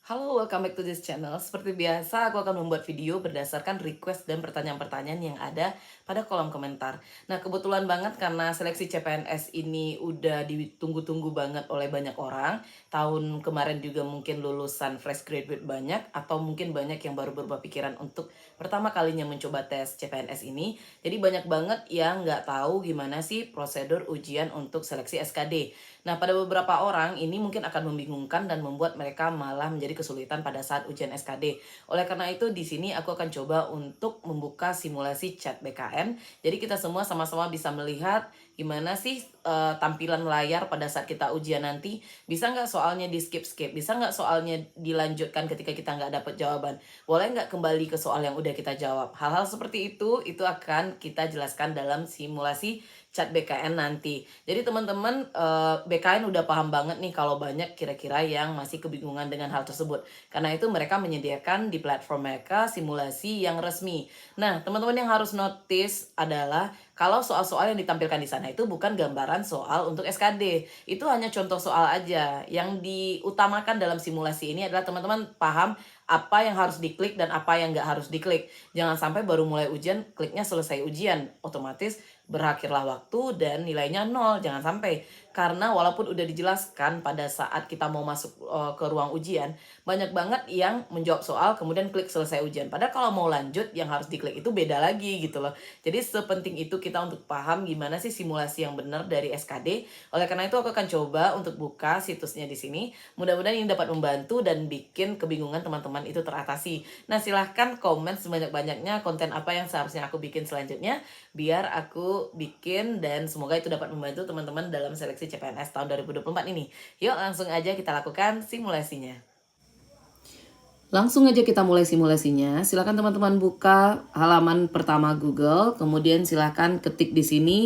Halo, welcome back to this channel. Seperti biasa, aku akan membuat video berdasarkan request dan pertanyaan-pertanyaan yang ada pada kolom komentar. Nah, kebetulan banget karena seleksi CPNS ini udah ditunggu-tunggu banget oleh banyak orang. Tahun kemarin juga mungkin lulusan fresh graduate banyak, atau mungkin banyak yang baru berubah pikiran untuk pertama kalinya mencoba tes CPNS ini. Jadi banyak banget yang nggak tahu gimana sih prosedur ujian untuk seleksi SKD. Nah, pada beberapa orang ini mungkin akan membingungkan dan membuat mereka malah menjadi kesulitan pada saat ujian SKD. Oleh karena itu, di sini aku akan coba untuk membuka simulasi chat BKN. Jadi kita semua sama-sama bisa melihat gimana sih tampilan layar pada saat kita ujian nanti. Bisa nggak soalnya di skip-skip? Bisa nggak soalnya dilanjutkan ketika kita nggak dapat jawaban? Boleh nggak kembali ke soal yang udah kita jawab? Hal-hal seperti itu akan kita jelaskan dalam simulasi chat BKN nanti. Jadi teman-teman BKN udah paham banget nih kalau banyak kira-kira yang masih kebingungan dengan hal tersebut. Karena itu mereka menyediakan di platform mereka simulasi yang resmi. Nah, teman-teman yang harus notice adalah kalau soal-soal yang ditampilkan di sana itu bukan gambaran soal untuk SKD. Itu hanya contoh soal aja. Yang diutamakan dalam simulasi ini adalah teman-teman paham apa yang harus diklik dan apa yang nggak harus diklik. Jangan sampai baru mulai ujian, kliknya selesai ujian. Otomatis berakhirlah waktu dan nilainya nol. Jangan sampai. Karena walaupun udah dijelaskan pada saat kita mau masuk ke ruang ujian, banyak banget yang menjawab soal kemudian klik selesai ujian. Padahal kalau mau lanjut yang harus diklik itu beda lagi gitu loh. Jadi sepenting itu kita untuk paham gimana sih simulasi yang benar dari SKD. Oleh karena itu aku akan coba untuk buka situsnya di sini. Mudah-mudahan ini dapat membantu dan bikin kebingungan teman-teman itu teratasi. Nah, silahkan komen sebanyak-banyaknya konten apa yang seharusnya aku bikin selanjutnya biar aku bikin dan semoga itu dapat membantu teman-teman dalam seleksi CPNS tahun 2024 ini. Yuk langsung aja kita lakukan simulasinya. Langsung aja kita mulai simulasinya. Silakan teman-teman buka halaman pertama Google, kemudian silakan ketik di sini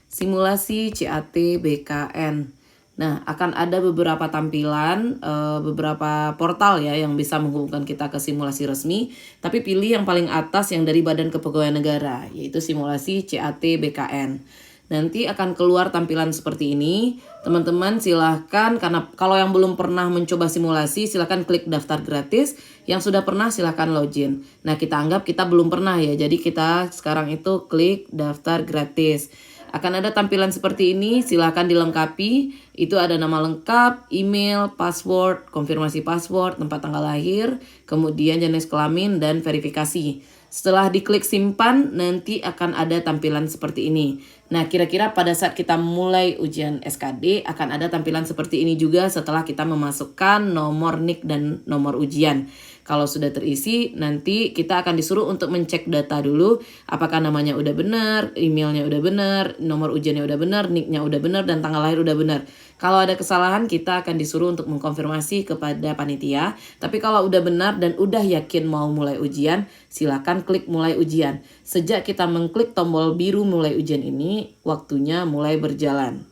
simulasi CAT BKN. Nah, akan ada beberapa tampilan, beberapa portal ya yang bisa menghubungkan kita ke simulasi resmi. Tapi pilih yang paling atas yang dari Badan Kepegawaian Negara, yaitu simulasi CAT BKN. Nanti akan keluar tampilan seperti ini. Teman-teman silahkan, karena kalau yang belum pernah mencoba simulasi, silahkan klik daftar gratis. Yang sudah pernah silahkan login. Nah, kita anggap kita belum pernah ya. Jadi kita sekarang itu klik daftar gratis. Akan ada tampilan seperti ini, silahkan dilengkapi. Itu ada nama lengkap, email, password, konfirmasi password, tempat tanggal lahir, kemudian jenis kelamin, dan verifikasi. Setelah diklik simpan, nanti akan ada tampilan seperti ini. Nah, kira-kira pada saat kita mulai ujian SKD, akan ada tampilan seperti ini juga setelah kita memasukkan nomor NIK dan nomor ujian. Kalau sudah terisi, nanti kita akan disuruh untuk mencek data dulu. Apakah namanya udah benar, emailnya udah benar, nomor ujiannya udah benar, NIK-nya udah benar, dan tanggal lahir udah benar. Kalau ada kesalahan, kita akan disuruh untuk mengkonfirmasi kepada panitia. Tapi kalau udah benar dan udah yakin mau mulai ujian, silakan klik mulai ujian. Sejak kita mengklik tombol biru mulai ujian ini, waktunya mulai berjalan.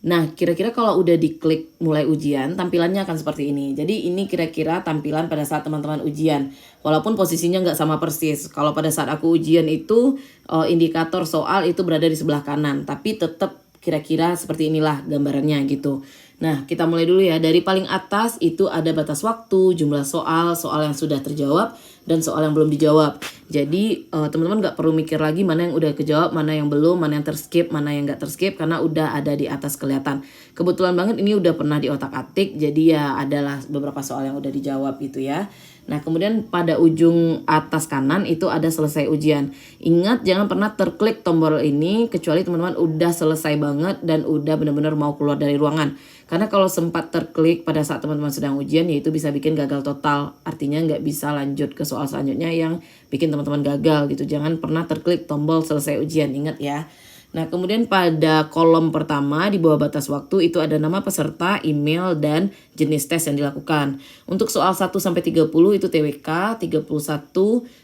Nah, kira-kira kalau udah diklik mulai ujian, tampilannya akan seperti ini. Jadi ini kira-kira tampilan pada saat teman-teman ujian. Walaupun posisinya nggak sama persis. Kalau pada saat aku ujian itu, indikator soal itu berada di sebelah kanan. Tapi tetap kira-kira seperti inilah gambarannya gitu. Nah, kita mulai dulu ya. Dari paling atas itu ada batas waktu, jumlah soal, soal yang sudah terjawab, dan soal yang belum dijawab. Jadi teman-teman nggak perlu mikir lagi mana yang udah kejawab, mana yang belum, mana yang terskip, mana yang nggak terskip, karena udah ada di atas kelihatan. Kebetulan banget ini udah pernah di otak-atik, jadi ya adalah beberapa soal yang udah dijawab gitu ya. Nah, kemudian pada ujung atas kanan itu ada selesai ujian. Ingat, jangan pernah terklik tombol ini kecuali teman-teman udah selesai banget dan udah benar-benar mau keluar dari ruangan. Karena kalau sempat terklik pada saat teman-teman sedang ujian, ya itu bisa bikin gagal total. Artinya nggak bisa lanjut ke soal selanjutnya yang bikin teman-teman gagal gitu. Jangan pernah terklik tombol selesai ujian, ingat ya. Nah, kemudian pada kolom pertama di bawah batas waktu itu ada nama peserta, email, dan jenis tes yang dilakukan. Untuk soal 1 sampai 30 itu TWK, 31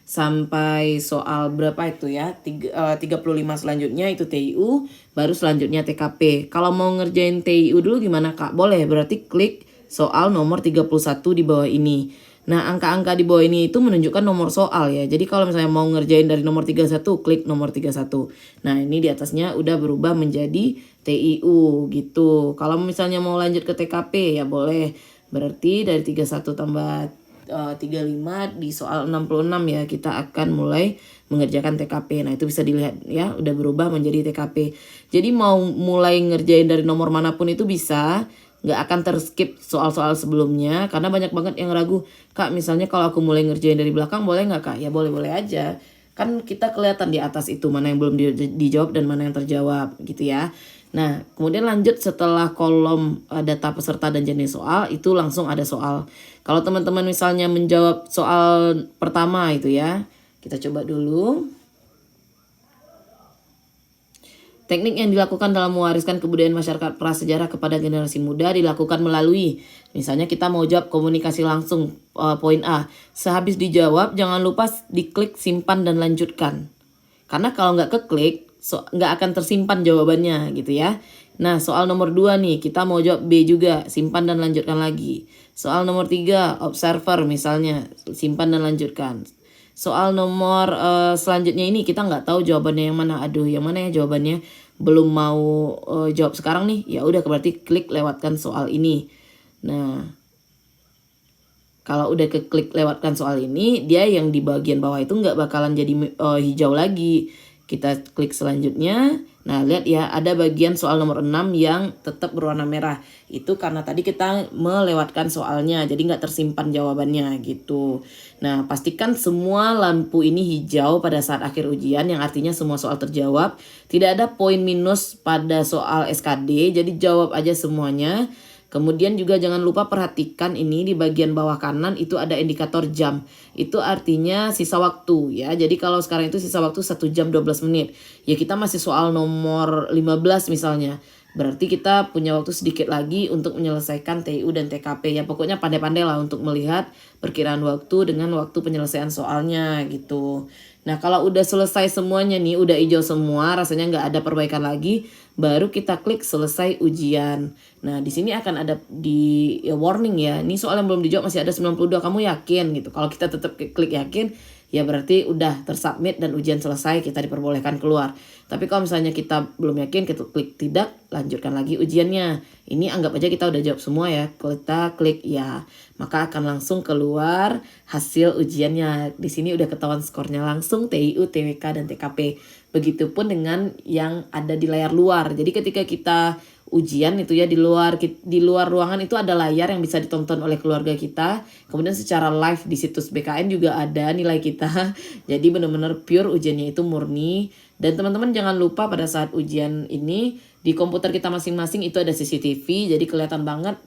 sampai soal berapa itu ya? 35 selanjutnya itu TIU, baru selanjutnya TKP. Kalau mau ngerjain TIU dulu gimana, Kak? Boleh, berarti klik soal nomor 31 di bawah ini. Nah, angka-angka di bawah ini itu menunjukkan nomor soal ya. Jadi kalau misalnya mau ngerjain dari nomor 31, klik nomor 31. Nah, ini di atasnya udah berubah menjadi TIU gitu. Kalau misalnya mau lanjut ke TKP ya boleh Berarti dari 31 tambah 35 di soal 66 ya, kita akan mulai mengerjakan TKP. Nah, itu bisa dilihat ya, udah berubah menjadi TKP. Jadi mau mulai ngerjain dari nomor manapun itu bisa, nggak akan terskip soal-soal sebelumnya, karena banyak banget yang ragu, Kak misalnya kalau aku mulai ngerjain dari belakang boleh nggak Kak? Ya boleh-boleh aja. Kan kita kelihatan di atas itu mana yang belum dijawab dan mana yang terjawab gitu ya. Nah, kemudian lanjut setelah kolom data peserta dan jenis soal, itu langsung ada soal. Kalau teman-teman misalnya menjawab soal pertama itu ya, kita coba dulu. Teknik yang dilakukan dalam mewariskan kebudayaan masyarakat prasejarah kepada generasi muda dilakukan melalui, misalnya kita mau jawab komunikasi langsung, poin A. Sehabis dijawab, jangan lupa diklik simpan dan lanjutkan. Karena kalau nggak keklik, nggak akan tersimpan jawabannya gitu ya. Nah, soal nomor 2 nih, kita mau jawab B juga, simpan dan lanjutkan lagi. Soal nomor 3, observer misalnya, simpan dan lanjutkan. Soal nomor selanjutnya ini kita nggak tahu jawabannya yang mana. Aduh, yang mana ya jawabannya? Belum mau jawab sekarang nih. Ya udah, berarti klik lewatkan soal ini. Nah, kalau udah keklik lewatkan soal ini, dia yang di bagian bawah itu nggak bakalan jadi hijau lagi. Kita klik selanjutnya. Nah, lihat ya, ada bagian soal nomor 6 yang tetap berwarna merah. Itu karena tadi kita melewatkan soalnya, jadi nggak tersimpan jawabannya gitu. Nah, pastikan semua lampu ini hijau pada saat akhir ujian, yang artinya semua soal terjawab. Tidak ada poin minus pada soal SKD, jadi jawab aja semuanya. Kemudian juga jangan lupa perhatikan ini di bagian bawah kanan itu ada indikator jam. Itu artinya sisa waktu ya. Jadi kalau sekarang itu sisa waktu 1 jam 12 menit. Ya kita masih soal nomor 15 misalnya. Berarti kita punya waktu sedikit lagi untuk menyelesaikan TIU dan TKP. Ya pokoknya pandai-pandai lah untuk melihat perkiraan waktu dengan waktu penyelesaian soalnya gitu. Nah kalau udah selesai semuanya nih, udah hijau semua, rasanya nggak ada perbaikan lagi, baru kita klik selesai ujian. Nah di sini akan ada di warning ya, ini soal yang belum dijawab masih ada 92, kamu yakin gitu. Kalau kita tetap klik yakin, ya berarti udah tersubmit dan ujian selesai, kita diperbolehkan keluar. Tapi kalau misalnya kita belum yakin, kita klik tidak, lanjutkan lagi ujiannya. Ini anggap aja kita udah jawab semua ya. Kita klik ya, maka akan langsung keluar hasil ujiannya. Di sini udah ketahuan skornya langsung TIU, TWK, dan TKP. Begitupun dengan yang ada di layar luar. Jadi ketika kita ujian itu ya di luar ruangan itu ada layar yang bisa ditonton oleh keluarga kita. Kemudian secara live di situs BKN juga ada nilai kita. Jadi benar-benar pure ujiannya itu murni. Dan teman-teman jangan lupa pada saat ujian ini di komputer kita masing-masing itu ada CCTV. Jadi kelihatan banget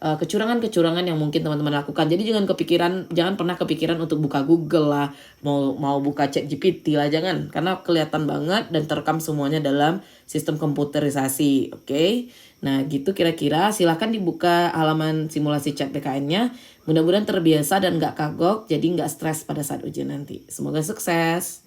kecurangan-kecurangan yang mungkin teman-teman lakukan. Jadi jangan pernah kepikiran untuk buka Google lah, mau buka ChatGPT lah, jangan, karena kelihatan banget dan terekam semuanya dalam sistem komputerisasi. Oke. Nah, gitu kira-kira. Silahkan dibuka halaman simulasi chat PKN-nya. Mudah-mudahan terbiasa dan gak kagok, jadi gak stres pada saat ujian nanti. Semoga sukses.